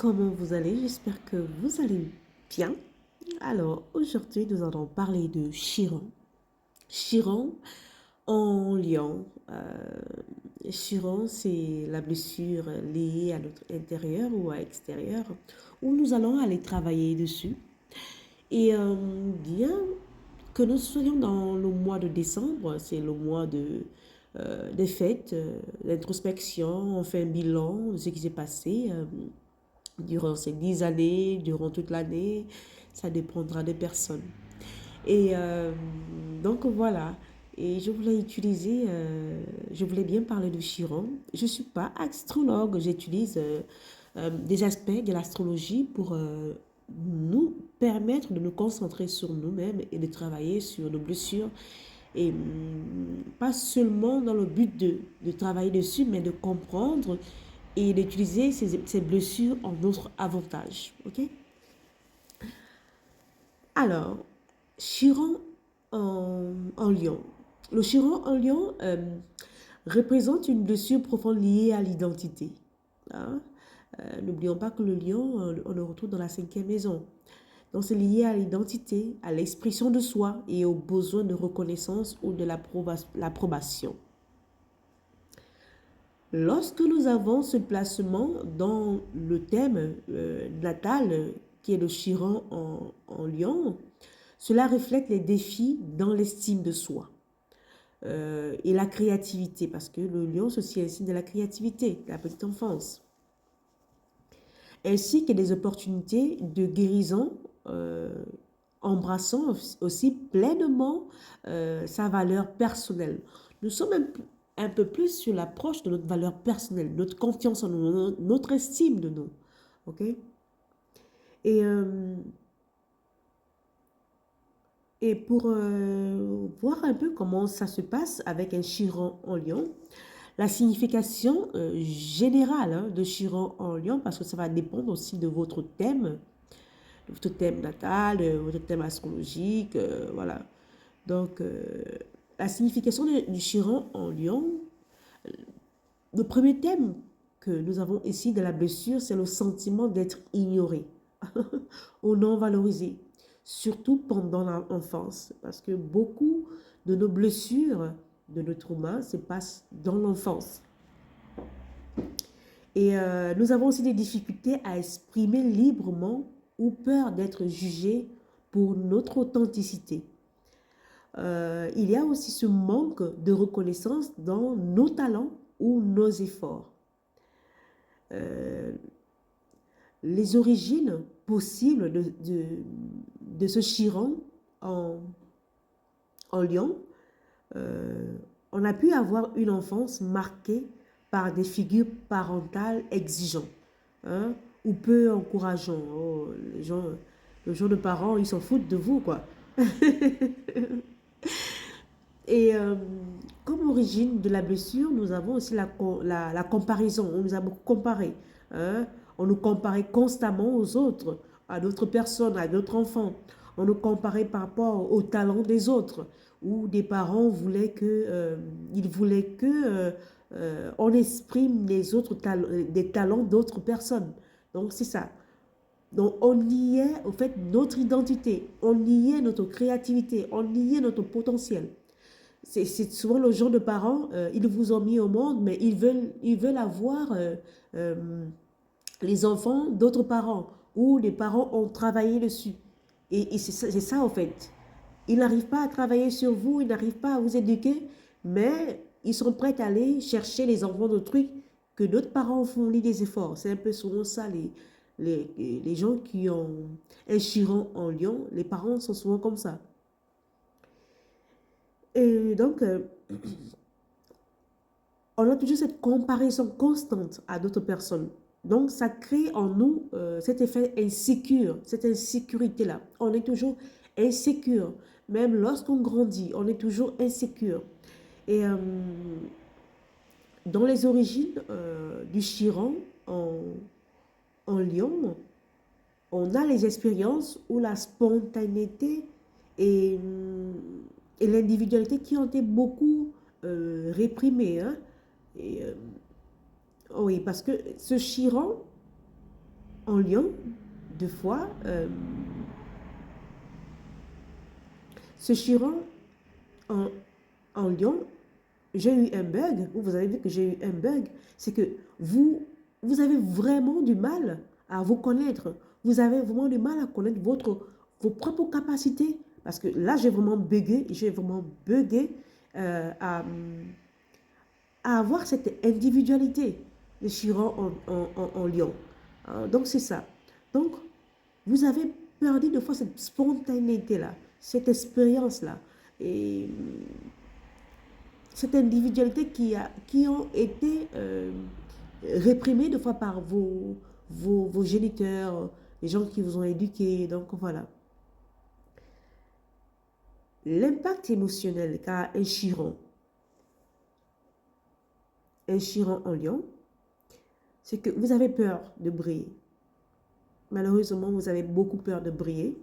comment vous allez? J'espère que vous allez bien. Alors, aujourd'hui, nous allons parler de Chiron. Chiron en lion. Chiron, c'est la blessure liée à notre intérieur ou à extérieur, où nous allons aller travailler dessus. Et bien que nous soyons dans le mois de décembre, c'est le mois des fêtes, l'introspection, on fait un bilan de ce qui s'est passé. Durant ces 10 années, durant toute l'année, ça dépendra des personnes. Et donc voilà, et je voulais bien parler de Chiron. Je ne suis pas astrologue, j'utilise des aspects de l'astrologie pour nous permettre de nous concentrer sur nous-mêmes et de travailler sur nos blessures. Et pas seulement dans le but de travailler dessus, mais de comprendre et d'utiliser ces blessures en notre avantage. Ok? Alors, Chiron en lion. Le Chiron en lion représente une blessure profonde liée à l'identité. Hein? N'oublions pas que le lion, on le retrouve dans la cinquième maison. Donc, c'est lié à l'identité, à l'expression de soi et au besoin de reconnaissance ou de l'approbation. Lorsque nous avons ce placement dans le thème natal, qui est le Chiron en lion, cela reflète les défis dans l'estime de soi et la créativité, parce que le lion, c'est aussi un signe de la créativité, de la petite enfance, ainsi que des opportunités de guérison, embrassant aussi pleinement sa valeur personnelle. Nous sommes un peu plus sur l'approche de notre valeur personnelle, notre confiance en nous, notre estime de nous. Ok? Et, euh, et pour voir un peu comment ça se passe avec un Chiron en lion, la signification générale de Chiron en lion, parce que ça va dépendre aussi de votre thème natal, votre thème astrologique, voilà. Donc, la signification du Chiron en lion, le premier thème que nous avons ici de la blessure, c'est le sentiment d'être ignoré ou non valorisé, surtout pendant l'enfance, parce que beaucoup de nos blessures, de nos traumas se passent dans l'enfance. Et nous avons aussi des difficultés à exprimer librement ou peur d'être jugés pour notre authenticité. Il y a aussi ce manque de reconnaissance dans nos talents ou nos efforts. Euh, les origines possibles de ce Chiron en, en lion, on a pu avoir une enfance marquée par des figures parentales exigeantes, hein, ou peu encourageantes. Oh, les gens de parents, ils s'en foutent de vous, quoi. Et comme origine de la blessure, nous avons aussi la comparaison. On nous a beaucoup comparé. Hein? On nous comparait constamment aux autres, à d'autres personnes, à d'autres enfants. On nous comparait par rapport au talent des autres. Ou des parents voulaient ils voulaient que on exprime des talents d'autres personnes. Donc c'est ça. Donc on niait au fait notre identité, on niait notre créativité, on niait notre potentiel. C'est souvent le genre de parents, ils vous ont mis au monde, mais ils veulent avoir euh, les enfants d'autres parents, ou les parents ont travaillé dessus. Et c'est ça, en fait. Ils n'arrivent pas à travailler sur vous, ils n'arrivent pas à vous éduquer, mais ils sont prêts à aller chercher les enfants d'autrui que d'autres parents ont fourni des efforts. C'est un peu souvent ça, les gens qui ont un chiron en lion, les parents sont souvent comme ça. Et donc, on a toujours cette comparaison constante à d'autres personnes. Donc, ça crée en nous cet effet insécure, cette insécurité-là. On est toujours insécure. Même lorsqu'on grandit, on est toujours insécure. Et dans les origines du Chiron en lion, on a les expériences où la spontanéité et, et l'individualité qui ont été beaucoup réprimées. Hein. Et, oui, parce que ce Chiron, en Lion, deux fois, ce Chiron en, en Lion, j'ai eu un bug, vous avez vu que j'ai eu un bug, c'est que vous avez vraiment du mal à vous connaître. Vous avez vraiment du mal à connaître vos propres capacités. Parce que là, j'ai vraiment bugué à avoir cette individualité de Chiron en Lion. Donc, c'est ça. Donc, vous avez perdu de fois cette spontanéité-là, cette expérience-là. Et cette individualité qui ont été réprimées de fois par vos géniteurs, les gens qui vous ont éduqués. Donc voilà. L'impact émotionnel qu'a un chiron en lion, c'est que vous avez peur de briller. Malheureusement, vous avez beaucoup peur de briller.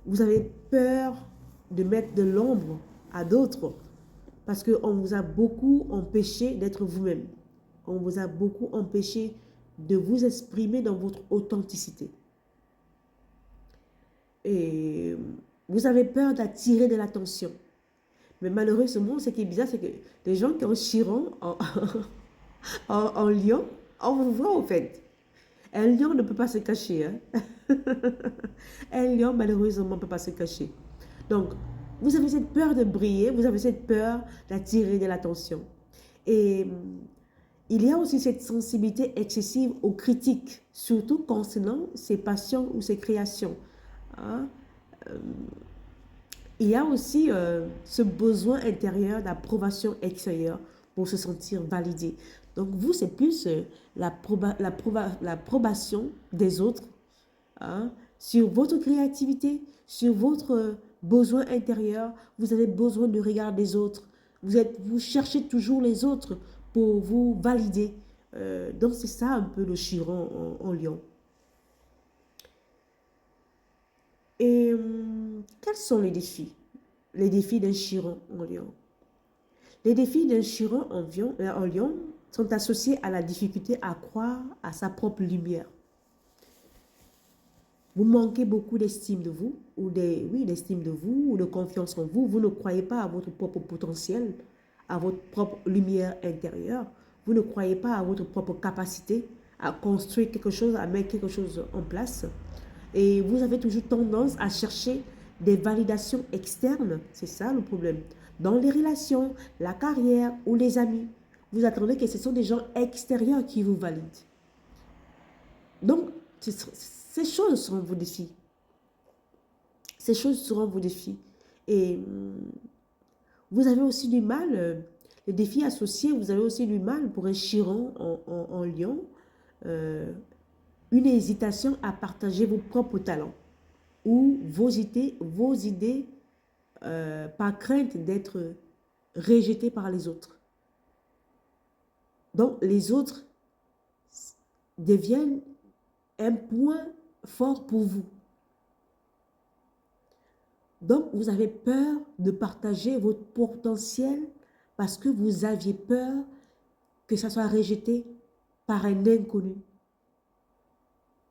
Vous avez peur de mettre de l'ombre à d'autres parce qu'on vous a beaucoup empêché d'être vous-même. On vous a beaucoup empêché de vous exprimer dans votre authenticité. Et vous avez peur d'attirer de l'attention. Mais malheureusement, ce qui est bizarre, c'est que les gens qui ont Chiron en lion, on vous voit au fait. Un lion ne peut pas se cacher. Hein? Un lion, malheureusement, ne peut pas se cacher. Donc, vous avez cette peur de briller, vous avez cette peur d'attirer de l'attention. Et il y a aussi cette sensibilité excessive aux critiques, surtout concernant ses passions ou ses créations. Hein? Il y a aussi ce besoin intérieur d'approbation extérieure pour se sentir validé. Donc vous, c'est plus l'approbation des autres hein, sur votre créativité, sur votre besoin intérieur. Vous avez besoin du regard des autres. Vous cherchez toujours les autres pour vous valider. Donc c'est ça un peu le Chiron en lion. Et quels sont les défis? Les défis d'un Chiron en lion. Les défis d'un Chiron en lion sont associés à la difficulté à croire à sa propre lumière. Vous manquez beaucoup d'estime de vous, d'estime de vous, ou de confiance en vous. Vous ne croyez pas à votre propre potentiel, à votre propre lumière intérieure. Vous ne croyez pas à votre propre capacité à construire quelque chose, à mettre quelque chose en place. Et vous avez toujours tendance à chercher des validations externes. C'est ça le problème. Dans les relations, la carrière ou les amis, vous attendez que ce sont des gens extérieurs qui vous valident. Donc, ces choses seront vos défis. Ces choses seront vos défis. Et vous avez aussi du mal, les défis associés, vous avez aussi du mal pour un Chiron en lion, une hésitation à partager vos propres talents ou vos idées par crainte d'être rejetés par les autres. Donc, les autres deviennent un point fort pour vous. Donc, vous avez peur de partager votre potentiel parce que vous aviez peur que ça soit rejeté par un inconnu,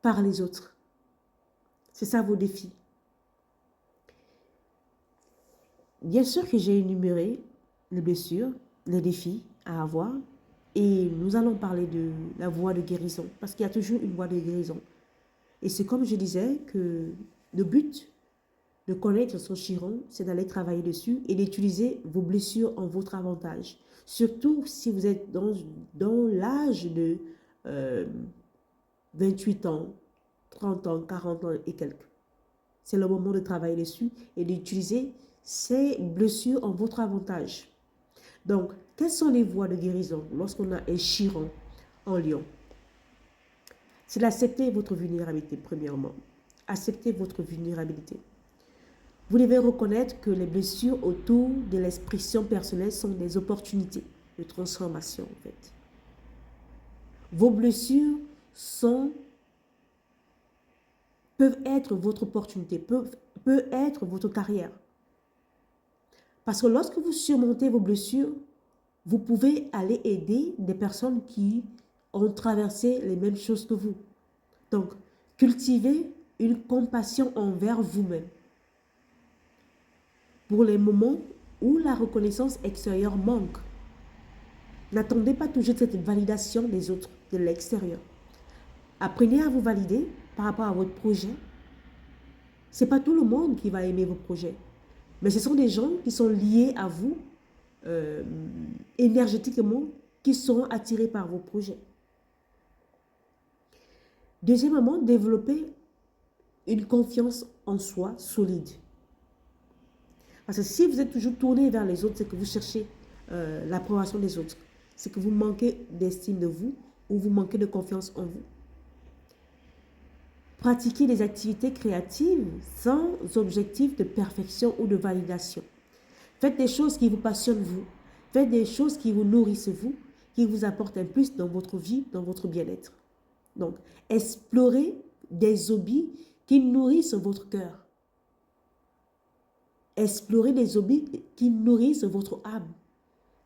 par les autres. C'est ça vos défis. Bien sûr que j'ai énuméré les blessures, les défis à avoir et nous allons parler de la voie de guérison parce qu'il y a toujours une voie de guérison. Et c'est comme je disais que le but de connaître son Chiron, c'est d'aller travailler dessus et d'utiliser vos blessures en votre avantage. Surtout si vous êtes dans l'âge de 28 ans, 30 ans, 40 ans et quelques. C'est le moment de travailler dessus et d'utiliser ces blessures en votre avantage. Donc, quelles sont les voies de guérison lorsqu'on a un Chiron en lion? C'est d'accepter votre vulnérabilité, premièrement. Acceptez votre vulnérabilité. Vous devez reconnaître que les blessures autour de l'expression personnelle sont des opportunités de transformation, en fait. Vos blessures peuvent être votre opportunité, peuvent être votre carrière. Parce que lorsque vous surmontez vos blessures, vous pouvez aller aider des personnes qui ont traversé les mêmes choses que vous. Donc, cultivez une compassion envers vous-même. Pour les moments où la reconnaissance extérieure manque, n'attendez pas toujours cette validation des autres, de l'extérieur. Apprenez à vous valider par rapport à votre projet. Ce n'est pas tout le monde qui va aimer vos projets, mais ce sont des gens qui sont liés à vous énergétiquement, qui seront attirés par vos projets. Deuxièmement, développez une confiance en soi solide. Parce que si vous êtes toujours tourné vers les autres, c'est que vous cherchez l'approbation des autres. C'est que vous manquez d'estime de vous ou vous manquez de confiance en vous. Pratiquez des activités créatives sans objectif de perfection ou de validation. Faites des choses qui vous passionnent vous. Faites des choses qui vous nourrissent vous, qui vous apportent un plus dans votre vie, dans votre bien-être. Donc, explorez des hobbies qui nourrissent votre cœur. Explorez des hobbies qui nourrissent votre âme,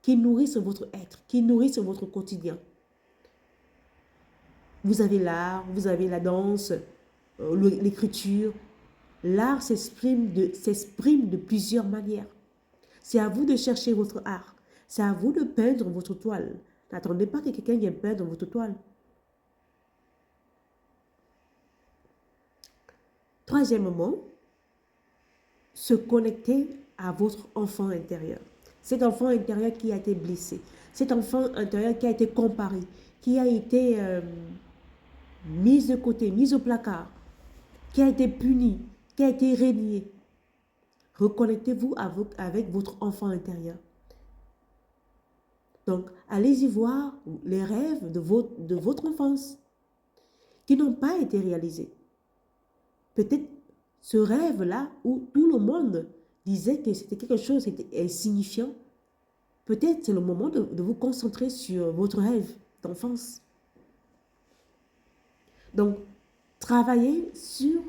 qui nourrissent votre être, qui nourrissent votre quotidien. Vous avez l'art, vous avez la danse, l'écriture. L'art s'exprime de plusieurs manières. C'est à vous de chercher votre art. C'est à vous de peindre votre toile. N'attendez pas que quelqu'un vienne peindre votre toile. Troisièmement, se connecter à votre enfant intérieur. Cet enfant intérieur qui a été blessé. Cet enfant intérieur qui a été comparé, qui a été mis de côté, mis au placard, qui a été puni, qui a été régné. Reconnectez-vous avec votre enfant intérieur. Donc, allez-y voir les rêves de votre enfance qui n'ont pas été réalisés. Peut-être ce rêve-là où tout le monde disait que c'était quelque chose, c'était insignifiant. Peut-être c'est le moment de vous concentrer sur votre rêve d'enfance. Donc, travaillez sur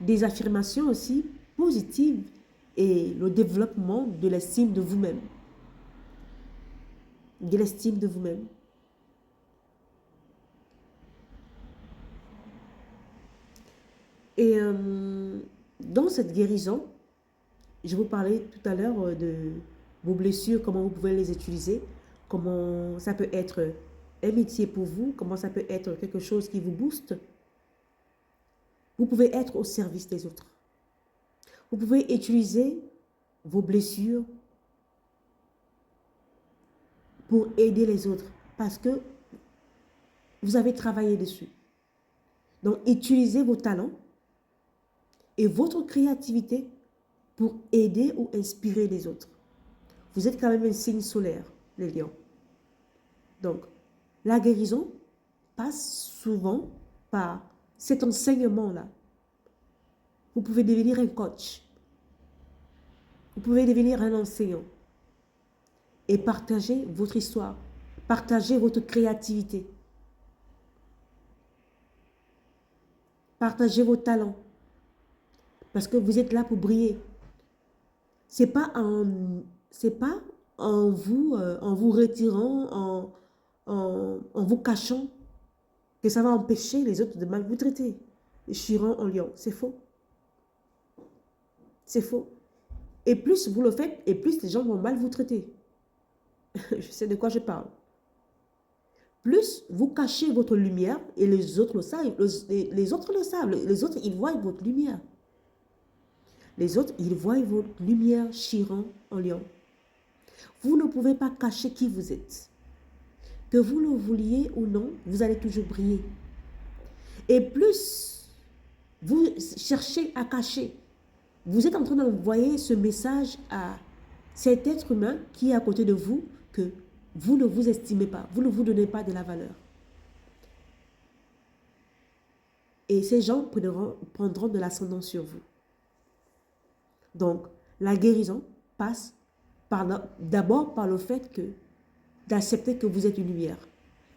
des affirmations aussi positives et le développement de l'estime de vous-même. De l'estime de vous-même. Et dans cette guérison, je vous parlais tout à l'heure de vos blessures, comment vous pouvez les utiliser, comment ça peut être un métier pour vous, comment ça peut être quelque chose qui vous booste. Vous pouvez être au service des autres. Vous pouvez utiliser vos blessures pour aider les autres parce que vous avez travaillé dessus. Donc, utilisez vos talents et votre créativité pour aider ou inspirer les autres. Vous êtes quand même un signe solaire, les lions. Donc, la guérison passe souvent par cet enseignement-là. Vous pouvez devenir un coach. Vous pouvez devenir un enseignant. Et partager votre histoire. Partager votre créativité. Partagez vos talents. Parce que vous êtes là pour briller. C'est pas en vous retirant, en vous cachant que ça va empêcher les autres de mal vous traiter. Chiron en lion, c'est faux. C'est faux. Et plus vous le faites, et plus les gens vont mal vous traiter. Je sais de quoi je parle. Plus vous cachez votre lumière, et les autres le savent, les autres le savent, les autres, ils voient votre lumière. Les autres, ils voient votre lumière, Chiron en lion. Vous ne pouvez pas cacher qui vous êtes. Que vous le vouliez ou non, vous allez toujours briller. Et plus vous cherchez à cacher, vous êtes en train d'envoyer ce message à cet être humain qui est à côté de vous que vous ne vous estimez pas, vous ne vous donnez pas de la valeur. Et ces gens prendront de l'ascendant sur vous. Donc, la guérison passe d'abord par le fait d'accepter que vous êtes une lumière,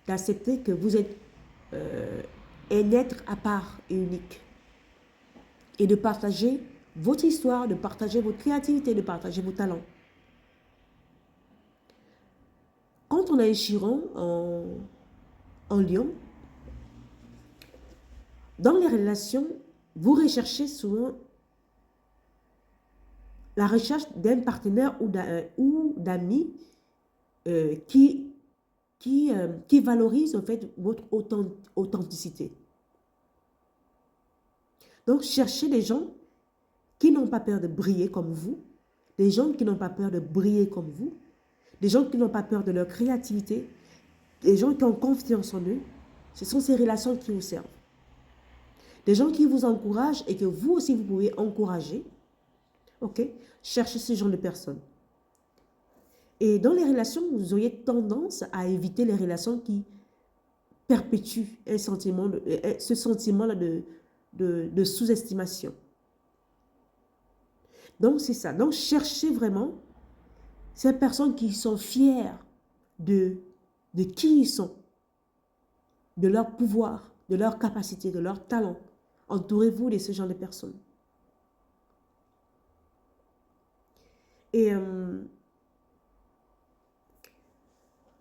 d'accepter que vous êtes un être à part et unique, et de partager votre histoire, de partager votre créativité, de partager vos talents. Quand on a un Chiron en lion, Dans les relations, vous recherchez souvent la recherche d'un partenaire ou d'amis qui valorise en fait votre authenticité. Donc, cherchez des gens qui n'ont pas peur de briller comme vous, des gens qui n'ont pas peur de briller comme vous, des gens qui n'ont pas peur de leur créativité, des gens qui ont confiance en eux. Ce sont ces relations qui vous servent. Des gens qui vous encouragent et que vous aussi vous pouvez encourager. Ok? Cherchez ce genre de personnes. Et dans les relations, vous auriez tendance à éviter les relations qui perpétuent ce sentiment-là de sous-estimation. Donc, c'est ça. Donc, cherchez vraiment ces personnes qui sont fières de qui ils sont, de leur pouvoir, de leur capacité, de leur talent. Entourez-vous de ce genre de personnes. Et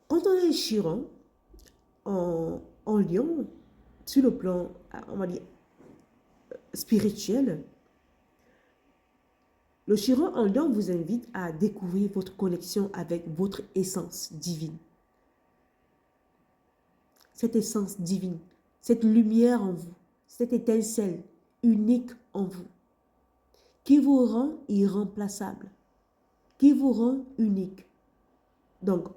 quand on est Chiron en Lion, sur le plan, on va dire, spirituel, le Chiron en Lion vous invite à découvrir votre connexion avec votre essence divine. Cette essence divine, cette lumière en vous, cette étincelle unique en vous, qui vous rend irremplaçable, qui vous rend unique. Donc,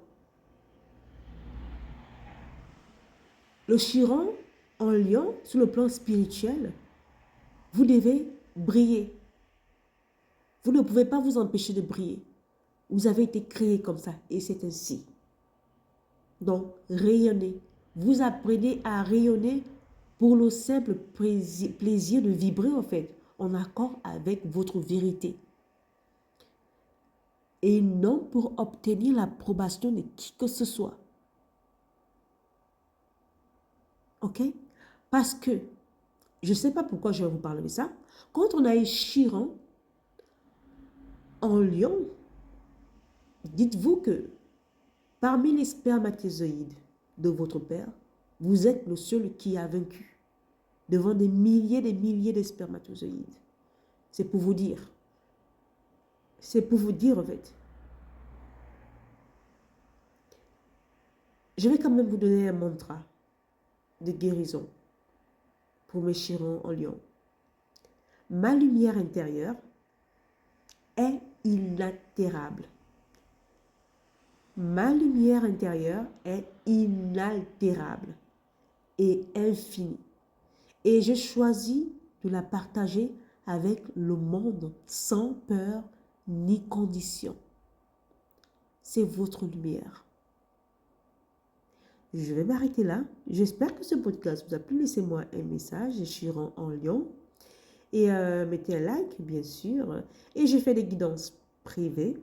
le Chiron en Lion, sur le plan spirituel, vous devez briller. Vous ne pouvez pas vous empêcher de briller. Vous avez été créé comme ça et c'est ainsi. Donc, rayonnez. Vous apprenez à rayonner pour le simple plaisir de vibrer en fait, en accord avec votre vérité. Et non pour obtenir l'approbation de qui que ce soit. Ok? Parce que, je ne sais pas pourquoi je vais vous parler de ça, quand on a eu Chiron en Lion, dites-vous que parmi les spermatozoïdes de votre père, vous êtes le seul qui a vaincu devant des milliers de spermatozoïdes. C'est pour vous dire. C'est pour vous dire en fait. Je vais quand même vous donner un mantra de guérison pour mes Chirons en Lion. Ma lumière intérieure est inaltérable. Ma lumière intérieure est inaltérable et infinie. Et je choisis de la partager avec le monde sans peur ni condition. C'est votre lumière. Je vais m'arrêter là. J'espère que ce podcast vous a plu. Laissez-moi un message. Je suis en Lyon. Et mettez un like, bien sûr. Et je fais des guidances privées.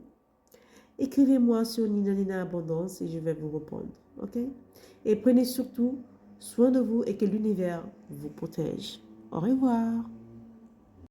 Écrivez-moi sur Nina Abondance et je vais vous répondre. OK? Et prenez surtout soin de vous et que l'univers vous protège. Au revoir.